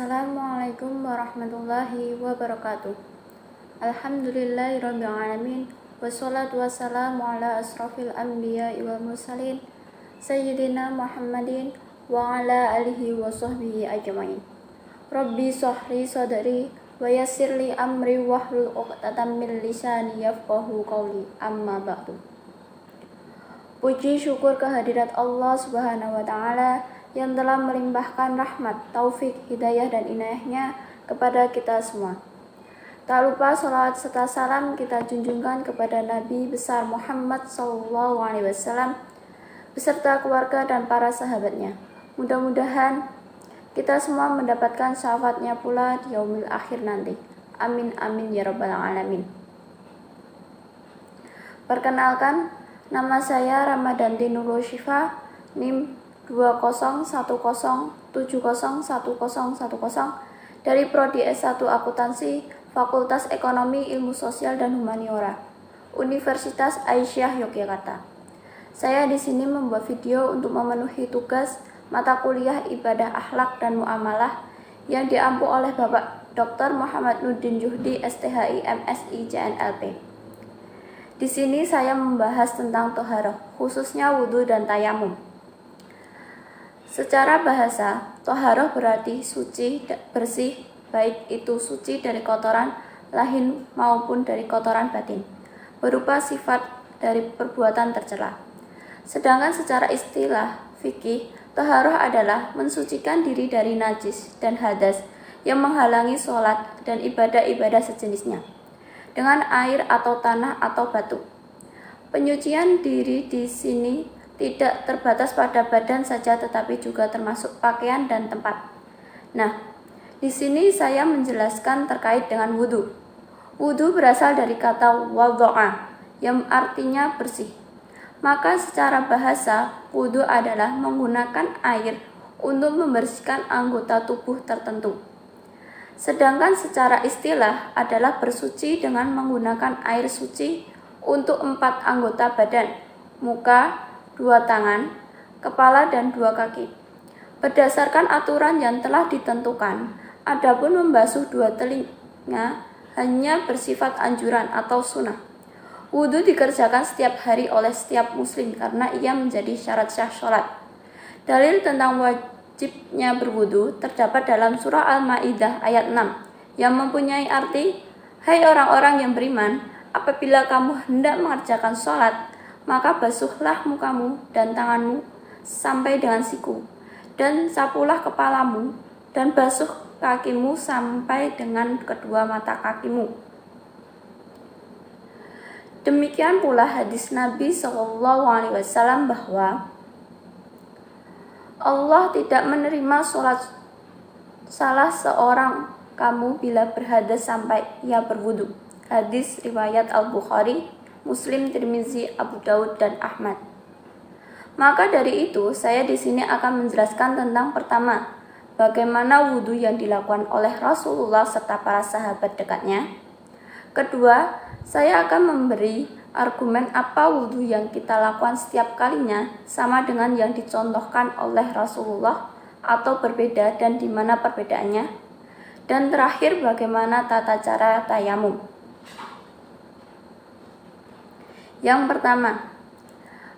Assalamualaikum warahmatullahi wabarakatuh. Alhamdulillahirabbil alamin. Wassalatu wassalamu ala asrofil anbiya'i wal mursalin Sayyidina Muhammadin wa ala alihi wa sahbihi ajmain. Rabbi shrahli sadri wa yassirli amri wahlul 'uqdatam min lisani yafqahu qawli. Amma ba'du. Puji syukur kehadirat Allah Subhanahu wa taala yang telah melimpahkan rahmat, taufik, hidayah dan inayahnya kepada kita semua. Tak lupa salawat serta salam kita junjungkan kepada Nabi besar Muhammad SAW beserta keluarga dan para sahabatnya. Mudah-mudahan kita semua mendapatkan syafaatnya pula di yaumil akhir nanti. Amin amin ya rabbal alamin. Perkenalkan, nama saya Ramadanti Nurul Syifa, NIM 2010701010 dari Prodi S1 Akuntansi, Fakultas Ekonomi Ilmu Sosial dan Humaniora, Universitas Aisyah Yogyakarta. Saya di sini membuat video untuk memenuhi tugas mata kuliah Ibadah Akhlak dan Muamalah yang diampu oleh Bapak Dr. Muhammad Nurdin Juhdi, STHI, MSI, JNLP. Di sini saya membahas tentang toharoh, khususnya wudhu dan tayamum. Secara bahasa, toharoh berarti suci, bersih, baik itu suci dari kotoran lahir maupun dari kotoran batin, berupa sifat dari perbuatan tercela. Sedangkan secara istilah fikih, toharoh adalah mensucikan diri dari najis dan hadas yang menghalangi sholat dan ibadah-ibadah sejenisnya, dengan air atau tanah atau batu. Penyucian diri di sini tidak terbatas pada badan saja, tetapi juga termasuk pakaian dan tempat. Nah, di sini saya menjelaskan terkait dengan wudhu. Wudhu berasal dari kata wadha'a yang artinya bersih. Maka secara bahasa, wudhu adalah menggunakan air untuk membersihkan anggota tubuh tertentu. Sedangkan secara istilah adalah bersuci dengan menggunakan air suci untuk 4 anggota badan, muka, 2 tangan, kepala, dan 2 kaki. Berdasarkan aturan yang telah ditentukan, adapun membasuh 2 telinga hanya bersifat anjuran atau sunnah. Wudhu dikerjakan setiap hari oleh setiap muslim karena ia menjadi syarat sah sholat. Dalil tentang wajibnya berwudhu terdapat dalam surah Al-Ma'idah ayat 6 yang mempunyai arti, "Hai orang-orang yang beriman, apabila kamu hendak mengerjakan sholat, maka basuhlah mukamu dan tanganmu sampai dengan siku, dan sapulah kepalamu, dan basuh kakimu sampai dengan kedua mata kakimu." Demikian pula hadis Nabi SAW bahwa Allah tidak menerima sholat salah seorang kamu bila berhadas sampai ia berwudu. Hadis riwayat Al-Bukhari, Muslim, Tirmizi, Abu Daud, dan Ahmad. Maka dari itu, saya di sini akan menjelaskan tentang pertama, bagaimana wudhu yang dilakukan oleh Rasulullah serta para sahabat dekatnya. Kedua, saya akan memberi argumen apa wudhu yang kita lakukan setiap kalinya sama dengan yang dicontohkan oleh Rasulullah atau berbeda dan di mana perbedaannya. Dan terakhir, bagaimana tata cara tayamum. Yang pertama,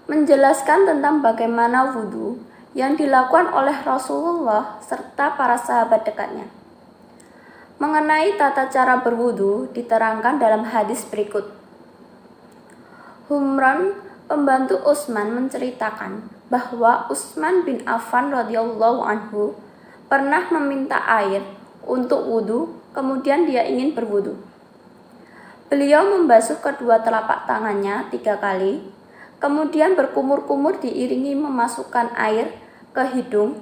menjelaskan tentang bagaimana wudhu yang dilakukan oleh Rasulullah serta para sahabat dekatnya. Mengenai tata cara berwudhu diterangkan dalam hadis berikut. Humran, pembantu Utsman, menceritakan bahwa Utsman bin Affan radhiyallahu anhu pernah meminta air untuk wudhu, kemudian dia ingin berwudhu. Beliau membasuh kedua telapak tangannya 3 kali, kemudian berkumur-kumur diiringi memasukkan air ke hidung,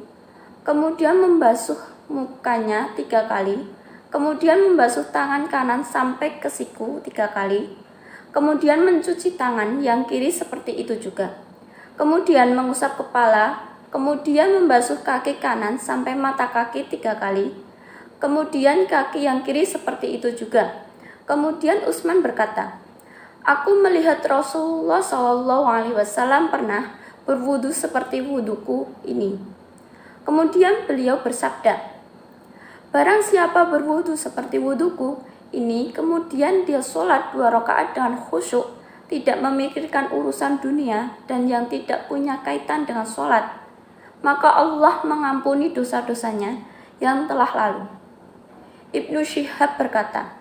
kemudian membasuh mukanya 3 kali, kemudian membasuh tangan kanan sampai ke siku 3 kali, kemudian mencuci tangan yang kiri seperti itu juga, kemudian mengusap kepala, kemudian membasuh kaki kanan sampai mata kaki 3 kali, kemudian kaki yang kiri seperti itu juga. Kemudian Utsman berkata, "Aku melihat Rasulullah SAW pernah berwudu seperti wuduku ini." Kemudian beliau bersabda, Barang siapa berwudu seperti wuduku ini, kemudian dia sholat 2 rakaat dengan khusyuk, tidak memikirkan urusan dunia dan yang tidak punya kaitan dengan sholat, maka Allah mengampuni dosa-dosanya yang telah lalu. Ibnu Syihab berkata,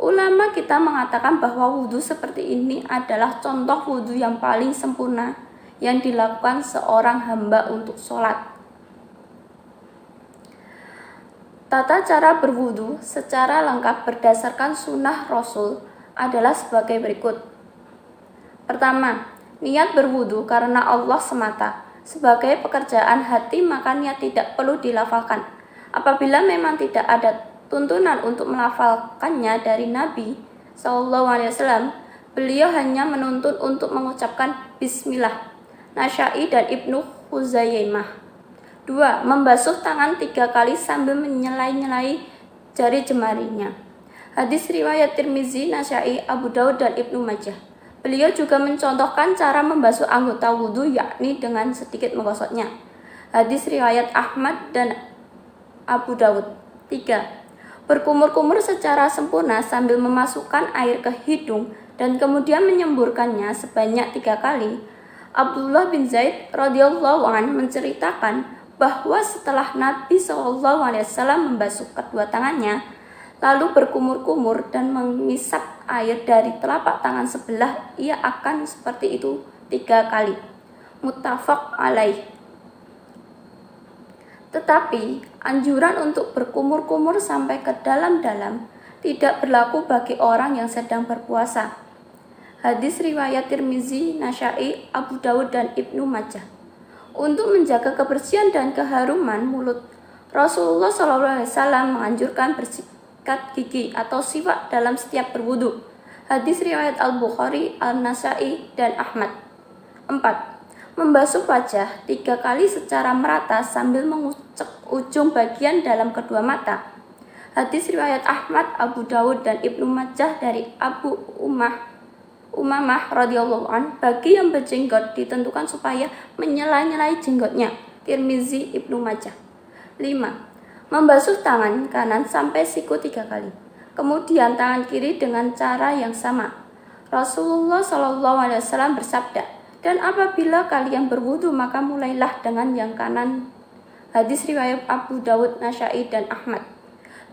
ulama kita mengatakan bahwa wudhu seperti ini adalah contoh wudhu yang paling sempurna yang dilakukan seorang hamba untuk sholat. Tata cara berwudu secara lengkap berdasarkan sunnah Rasul adalah sebagai berikut. Pertama, niat berwudu karena Allah semata. Sebagai pekerjaan hati maka niat tidak perlu dilafalkan. Apabila memang tidak ada tuntunan untuk melafalkannya dari Nabi SAW, beliau hanya menuntut untuk mengucapkan Bismillah. Nasyai dan Ibnu Huzaimah. 2. Membasuh tangan 3 kali sambil menyelai-nyelai jari jemarinya. Hadis riwayat Tirmizi, Nasyai, Abu Daud, dan Ibnu Majah. Beliau juga mencontohkan cara membasuh anggota wudhu yakni dengan sedikit menggosoknya. Hadis riwayat Ahmad dan Abu Daud. 3. Berkumur-kumur secara sempurna sambil memasukkan air ke hidung dan kemudian menyemburkannya sebanyak 3 kali. Abdullah bin Zaid radhiyallahu anhu menceritakan bahwa setelah Nabi SAW membasuh kedua tangannya, lalu berkumur-kumur dan mengisap air dari telapak tangan sebelah, ia akan seperti itu 3 kali. Muttafaq alaih. Tetapi anjuran untuk berkumur-kumur sampai ke dalam-dalam tidak berlaku bagi orang yang sedang berpuasa. Hadis riwayat Tirmizi, Nasyai, Abu Daud, dan Ibnu Majah. Untuk menjaga kebersihan dan keharuman mulut, Rasulullah SAW menganjurkan bersikat gigi atau siwak dalam setiap berwudu. Hadis riwayat Al-Bukhari, Al-Nasai, dan Ahmad. 4. Membasuh wajah 3 kali secara merata sambil mengucek ujung bagian dalam kedua mata. Hadis riwayat Ahmad, Abu Dawud, dan Ibnu Majah dari Abu Umamah radhiyallahu an. Bagi yang berjenggot ditentukan supaya menyela-nyelai jenggotnya. Tirmizi, Ibnu Majah. 5. Membasuh tangan kanan sampai siku 3 kali. Kemudian tangan kiri dengan cara yang sama. Rasulullah SAW bersabda, dan apabila kalian berwudu maka mulailah dengan yang kanan. Hadis riwayat Abu Dawud, Nasyai, dan Ahmad.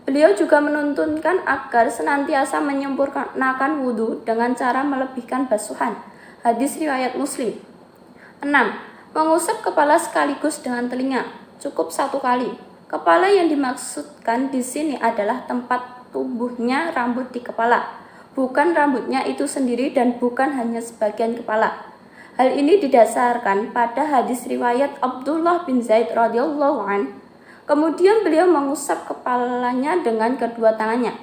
Beliau juga menuntunkan agar senantiasa menyempurnakan wudu dengan cara melebihkan basuhan. Hadis riwayat Muslim. 6. Mengusap kepala sekaligus dengan telinga, cukup 1 kali. Kepala yang dimaksudkan di sini adalah tempat tumbuhnya rambut di kepala, bukan rambutnya itu sendiri dan bukan hanya sebagian kepala. Hal ini didasarkan pada hadis riwayat Abdullah bin Zaid radhiyallahu an. Kemudian beliau mengusap kepalanya dengan kedua tangannya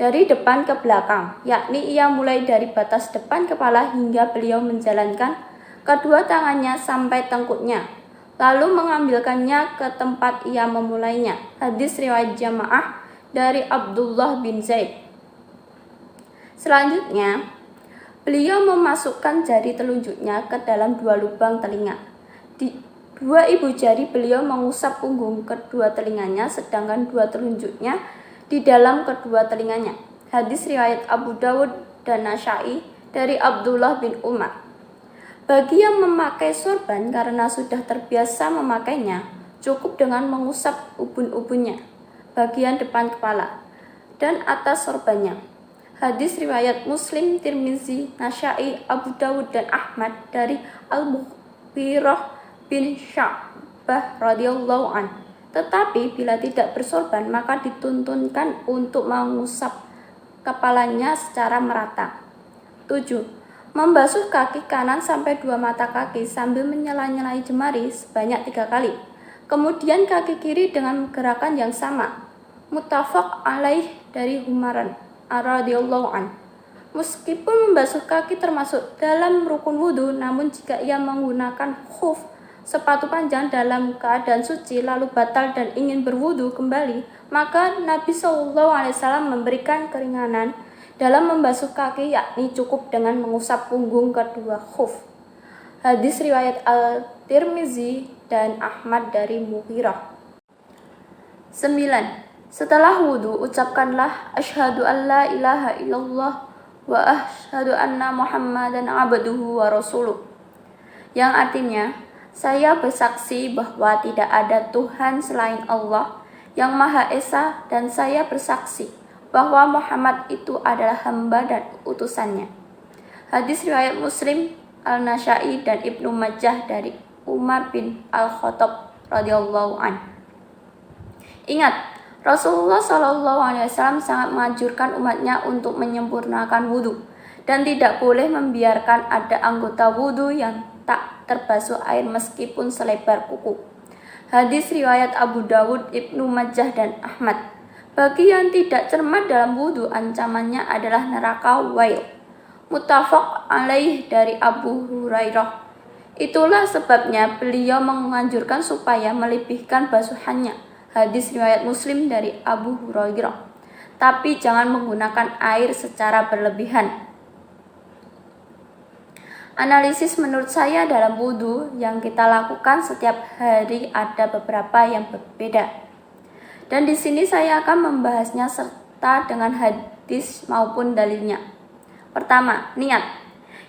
dari depan ke belakang, yakni ia mulai dari batas depan kepala hingga beliau menjalankan kedua tangannya sampai tengkuknya, lalu mengambilkannya ke tempat ia memulainya. Hadis riwayat jamaah dari Abdullah bin Zaid. Selanjutnya, beliau memasukkan jari telunjuknya ke dalam 2 lubang telinga. Di 2 ibu jari beliau mengusap punggung kedua telinganya, sedangkan 2 telunjuknya di dalam kedua telinganya. Hadis riwayat Abu Dawud dan Nasyai dari Abdullah bin Umar. Bagi yang memakai sorban karena sudah terbiasa memakainya, cukup dengan mengusap ubun-ubunnya, bagian depan kepala, dan atas sorbannya. Hadis riwayat Muslim, Tirmizi, Nasyai, Abu Dawud, dan Ahmad dari Al-Mughirah bin Sya'bah radhiyallahu an. Tetapi bila tidak bersorban maka dituntunkan untuk mengusap kepalanya secara merata. 7. Membasuh kaki kanan sampai 2 mata kaki sambil menyela-nyelai jemari sebanyak 3 kali. Kemudian kaki kiri dengan gerakan yang sama. Muttafaq alaih dari Humaran radhiyallahu an. Meskipun membasuh kaki termasuk dalam rukun wudu, namun jika ia menggunakan khuf, sepatu panjang dalam keadaan suci lalu batal dan ingin berwudu kembali, maka Nabi SAW memberikan keringanan dalam membasuh kaki, yakni cukup dengan mengusap punggung kedua khuf. Hadis riwayat Al-Tirmizi dan Ahmad dari Mughirah. 9. Setelah wudhu, ucapkanlah asyhadu an la ilaha illallah wa asyhadu anna muhammadan abduhu wa rasuluh, yang artinya, saya bersaksi bahwa tidak ada Tuhan selain Allah yang Maha Esa, dan saya bersaksi bahwa Muhammad itu adalah hamba dan utusannya. Hadis riwayat Muslim, Al-Nasa'i, dan Ibnu Majah dari Umar bin Al-Khattab radhiyallahu an. Ingat, Rasulullah SAW sangat menganjurkan umatnya untuk menyempurnakan wudhu dan tidak boleh membiarkan ada anggota wudhu yang tak terbasuh air meskipun selebar kuku. Hadis riwayat Abu Dawud, Ibnu Majah, dan Ahmad. Bagi yang tidak cermat dalam wudhu, ancamannya adalah neraka wail. Muttafaq alaih dari Abu Hurairah. Itulah sebabnya beliau menganjurkan supaya melebihkan basuhannya. Hadis riwayat Muslim dari Abu Hurairah. Tapi jangan menggunakan air secara berlebihan. Analisis menurut saya dalam wudhu yang kita lakukan setiap hari ada beberapa yang berbeda. Dan di sini saya akan membahasnya serta dengan hadis maupun dalilnya. Pertama, niat.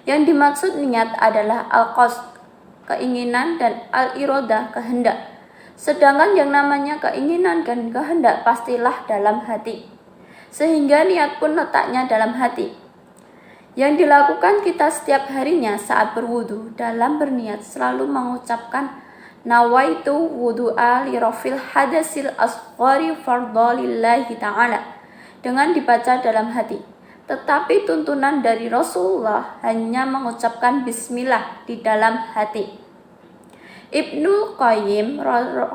Yang dimaksud niat adalah al-qasd, keinginan, dan al-iradah, kehendak. Sedangkan yang namanya keinginan dan kehendak pastilah dalam hati. Sehingga niat pun letaknya dalam hati. Yang dilakukan kita setiap harinya saat berwudu dalam berniat selalu mengucapkan nawaitu wudu'a li rafil hadasil asghari fardalillahi ta'ala dengan dibaca dalam hati. Tetapi tuntunan dari Rasulullah hanya mengucapkan bismillah di dalam hati. Ibnu Qayyim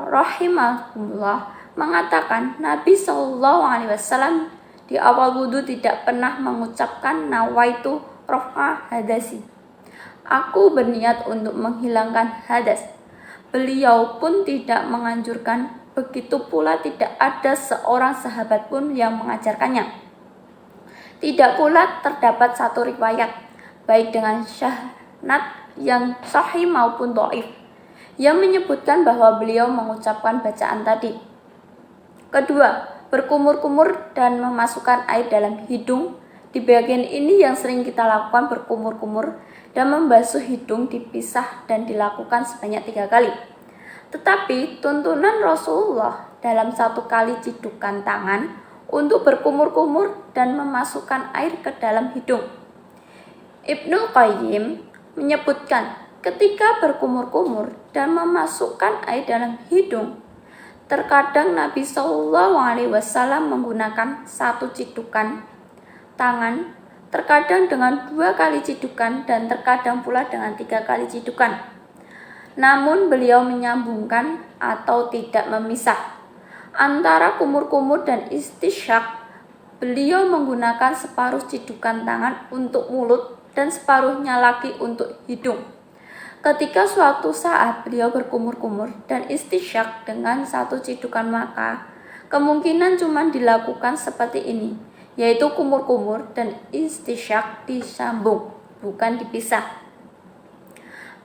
rahimahullah mengatakan Nabi SAW di awal wudhu tidak pernah mengucapkan nawaitu raf'a hadasi. Aku berniat untuk menghilangkan hadas. Beliau pun tidak menganjurkan, begitu pula tidak ada seorang sahabat pun yang mengajarkannya. Tidak pula terdapat satu riwayat, baik dengan syahnad yang sahih maupun dhaif, yang menyebutkan bahwa beliau mengucapkan bacaan tadi. Kedua, berkumur-kumur dan memasukkan air dalam hidung. Di bagian ini yang sering kita lakukan berkumur-kumur dan membasuh hidung dipisah dan dilakukan sebanyak 3 kali. Tetapi tuntunan Rasulullah dalam 1 kali cidukan tangan untuk berkumur-kumur dan memasukkan air ke dalam hidung. Ibnu Qayyim menyebutkan ketika berkumur-kumur dan memasukkan air dalam hidung, terkadang Nabi SAW menggunakan 1 cidukan tangan, terkadang dengan 2 kali cidukan, dan terkadang pula dengan 3 kali cidukan. Namun beliau menyambungkan atau tidak memisah antara kumur-kumur dan istisyak. Beliau menggunakan separuh cidukan tangan untuk mulut dan separuhnya lagi untuk hidung. Ketika suatu saat beliau berkumur-kumur dan istisyak dengan 1 cidukan, maka kemungkinan cuma dilakukan seperti ini, yaitu kumur-kumur dan istisyak disambung, bukan dipisah.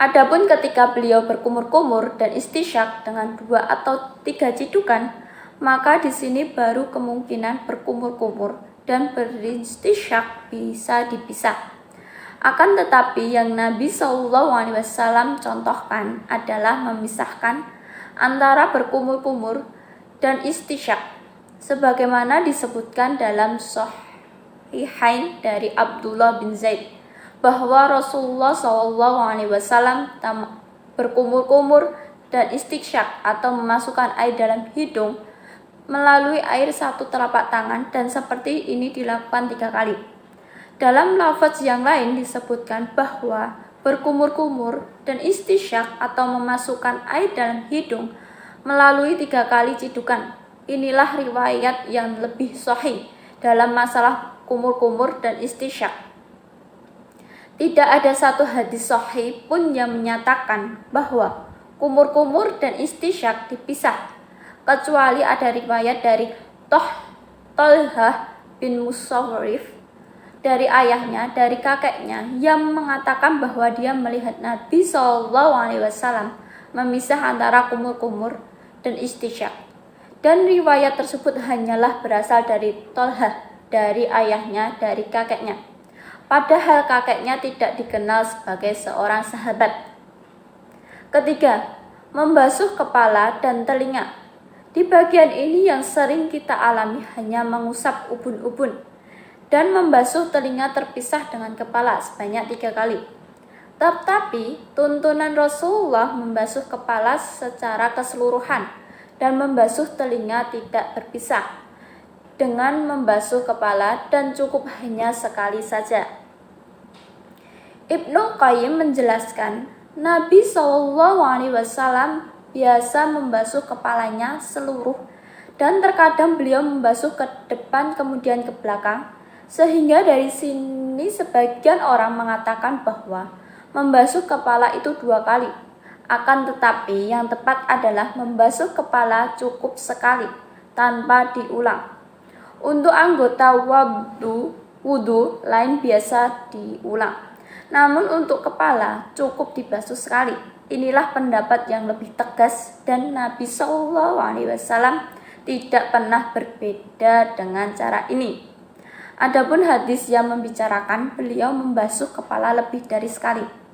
Adapun ketika beliau berkumur-kumur dan istisyak dengan 2 atau 3 cidukan, maka di sini baru kemungkinan berkumur-kumur dan beristisyak bisa dipisah. Akan tetapi yang Nabi SAW contohkan adalah memisahkan antara berkumur-kumur dan istisyak, sebagaimana disebutkan dalam Sahihain dari Abdullah bin Zaid bahwa Rasulullah SAW berkumur-kumur dan istisyak atau memasukkan air dalam hidung melalui air 1 telapak tangan, dan seperti ini dilakukan 3 kali. Dalam lafaz yang lain disebutkan bahwa berkumur-kumur dan istisyak atau memasukkan air dalam hidung melalui 3 kali cidukan. Inilah riwayat yang lebih sahih dalam masalah kumur-kumur dan istisyak. Tidak ada satu hadis sahih pun yang menyatakan bahwa kumur-kumur dan istisyak dipisah, kecuali ada riwayat dari Thalhah bin Musawrif dari ayahnya, dari kakeknya, yang mengatakan bahwa dia melihat Nabi SAW memisah antara kumur-kumur dan istisyak. Dan riwayat tersebut hanyalah berasal dari Tolhah, dari ayahnya, dari kakeknya. Padahal kakeknya tidak dikenal sebagai seorang sahabat. Ketiga, membasuh kepala dan telinga. Di bagian ini yang sering kita alami hanya mengusap ubun-ubun dan membasuh telinga terpisah dengan kepala sebanyak 3 kali. Tetapi tuntunan Rasulullah membasuh kepala secara keseluruhan dan membasuh telinga tidak berpisah dengan membasuh kepala dan cukup hanya sekali saja. Ibnu Qayyim menjelaskan, Nabi SAW biasa membasuh kepalanya seluruh dan terkadang beliau membasuh ke depan kemudian ke belakang, sehingga dari sini sebagian orang mengatakan bahwa membasuh kepala itu 2 kali. Akan tetapi yang tepat adalah membasuh kepala cukup sekali tanpa diulang. Untuk anggota wudu lain biasa diulang. Namun untuk kepala cukup dibasuh sekali. Inilah pendapat yang lebih tegas dan Nabi SAW tidak pernah berbeda dengan cara ini. Adapun hadis yang membicarakan beliau membasuh kepala lebih dari sekali.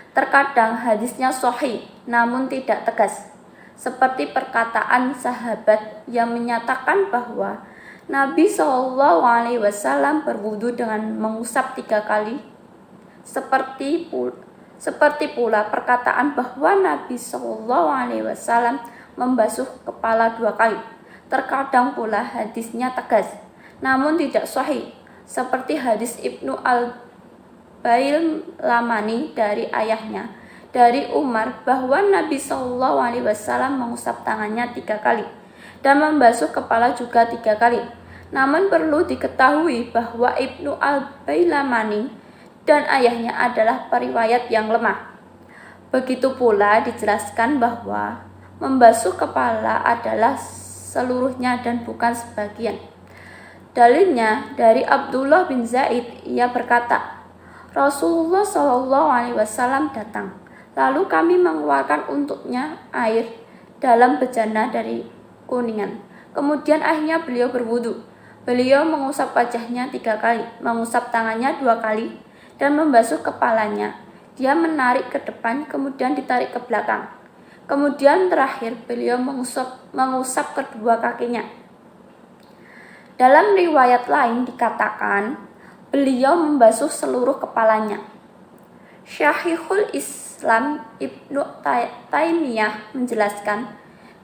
Terkadang hadisnya sahih namun tidak tegas. Seperti perkataan sahabat yang menyatakan bahwa Nabi SAW berwudu dengan mengusap 3 kali. Seperti pula perkataan bahwa Nabi SAW membasuh kepala 2 kali. Terkadang pula hadisnya tegas, namun tidak sahih. Seperti hadis Ibnu Al-Bailamani dari ayahnya, dari Umar, bahwa Nabi SAW mengusap tangannya 3 kali dan membasuh kepala juga 3 kali. Namun perlu diketahui bahwa Ibnu Al-Bailamani dan ayahnya adalah periwayat yang lemah. Begitu pula dijelaskan bahwa membasuh kepala adalah seluruhnya dan bukan sebagian. Dalilnya dari Abdullah bin Zaid, ia berkata, Rasulullah SAW datang, lalu kami mengeluarkan untuknya air dalam bejana dari kuningan. Kemudian akhirnya beliau berwudu. Beliau mengusap wajahnya 3 kali, mengusap tangannya 2 kali, dan membasuh kepalanya. Dia menarik ke depan, kemudian ditarik ke belakang. Kemudian terakhir beliau mengusap kedua kakinya. Dalam riwayat lain dikatakan, beliau membasuh seluruh kepalanya. Syekhul Islam Ibnu Taimiyah menjelaskan,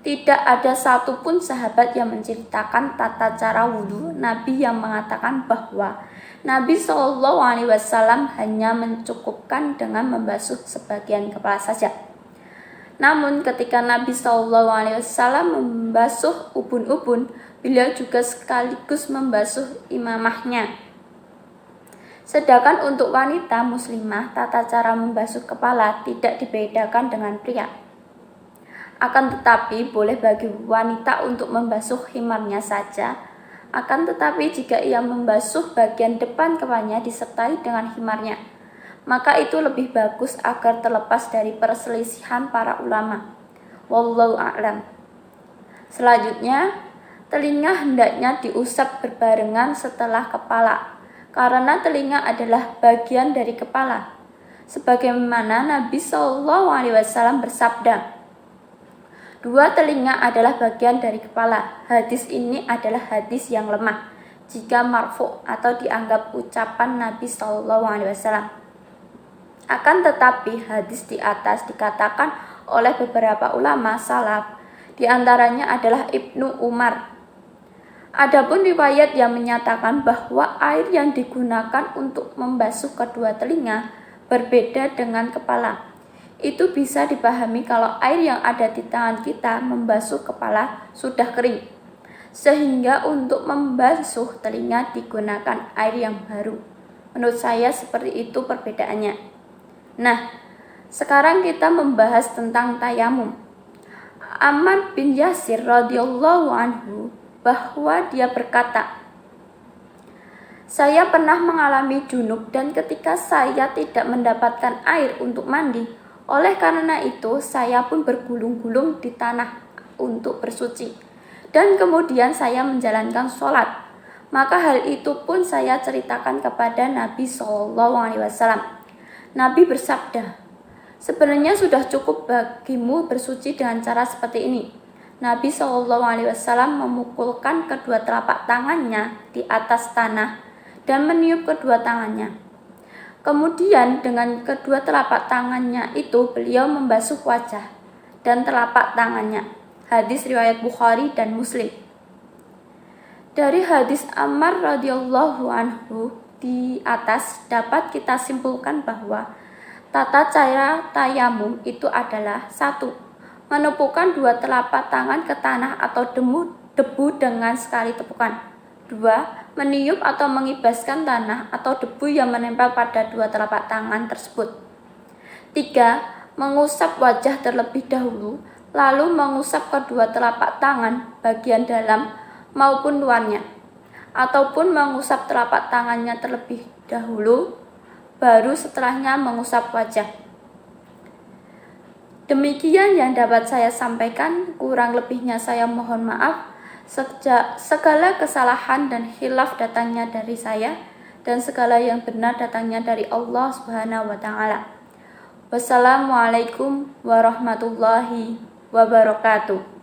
tidak ada satupun sahabat yang menceritakan tata cara wudhu Nabi yang mengatakan bahwa Nabi SAW hanya mencukupkan dengan membasuh sebagian kepala saja. Namun ketika Nabi SAW membasuh ubun-ubun, beliau juga sekaligus membasuh imamahnya. Sedangkan untuk wanita muslimah, tata cara membasuh kepala tidak dibedakan dengan pria. Akan tetapi boleh bagi wanita untuk membasuh khimarnya saja. Akan tetapi jika ia membasuh bagian depan kepalanya disertai dengan khimarnya, maka itu lebih bagus agar terlepas dari perselisihan para ulama. Wallahu a'lam. Selanjutnya, telinga hendaknya diusap berbarengan setelah kepala, karena telinga adalah bagian dari kepala. Sebagaimana Nabi SAW bersabda, 2 telinga adalah bagian dari kepala. Hadis ini adalah hadis yang lemah jika marfu atau dianggap ucapan Nabi SAW. Akan tetapi hadis di atas dikatakan oleh beberapa ulama salaf, di antaranya adalah Ibnu Umar. Adapun riwayat yang menyatakan bahwa air yang digunakan untuk membasuh kedua telinga berbeda dengan kepala. Itu bisa dipahami kalau air yang ada di tangan kita membasuh kepala sudah kering, sehingga untuk membasuh telinga digunakan air yang baru. Menurut saya seperti itu perbedaannya. Nah, sekarang kita membahas tentang tayamum. Ammar bin Yasir radhiyallahu anhu bahwa dia berkata, saya pernah mengalami junub dan ketika saya tidak mendapatkan air untuk mandi, oleh karena itu saya pun bergulung-gulung di tanah untuk bersuci. dan kemudian saya menjalankan sholat. Maka hal itu pun saya ceritakan kepada Nabi SAW. Nabi bersabda, sebenarnya sudah cukup bagimu bersuci dengan cara seperti ini. Nabi SAW memukulkan kedua telapak tangannya di atas tanah dan meniup kedua tangannya. Kemudian dengan kedua telapak tangannya itu beliau membasuh wajah dan telapak tangannya. Hadis riwayat Bukhari dan Muslim. Dari hadis Ammar radhiyallahu anhu di atas dapat kita simpulkan bahwa tata cara tayamum itu adalah: 1. Menepukkan dua telapak tangan ke tanah atau debu dengan sekali tepukan. 2. Meniup atau mengibaskan tanah atau debu yang menempel pada dua telapak tangan tersebut. 3. Mengusap wajah terlebih dahulu, lalu mengusap kedua telapak tangan bagian dalam maupun luarnya, ataupun mengusap telapak tangannya terlebih dahulu, baru setelahnya mengusap wajah. Demikian yang dapat saya sampaikan, kurang lebihnya saya mohon maaf. Segala kesalahan dan khilaf datangnya dari saya, dan segala yang benar datangnya dari Allah Subhanahu wa Ta'ala. Wassalamualaikum warahmatullahi wabarakatuh.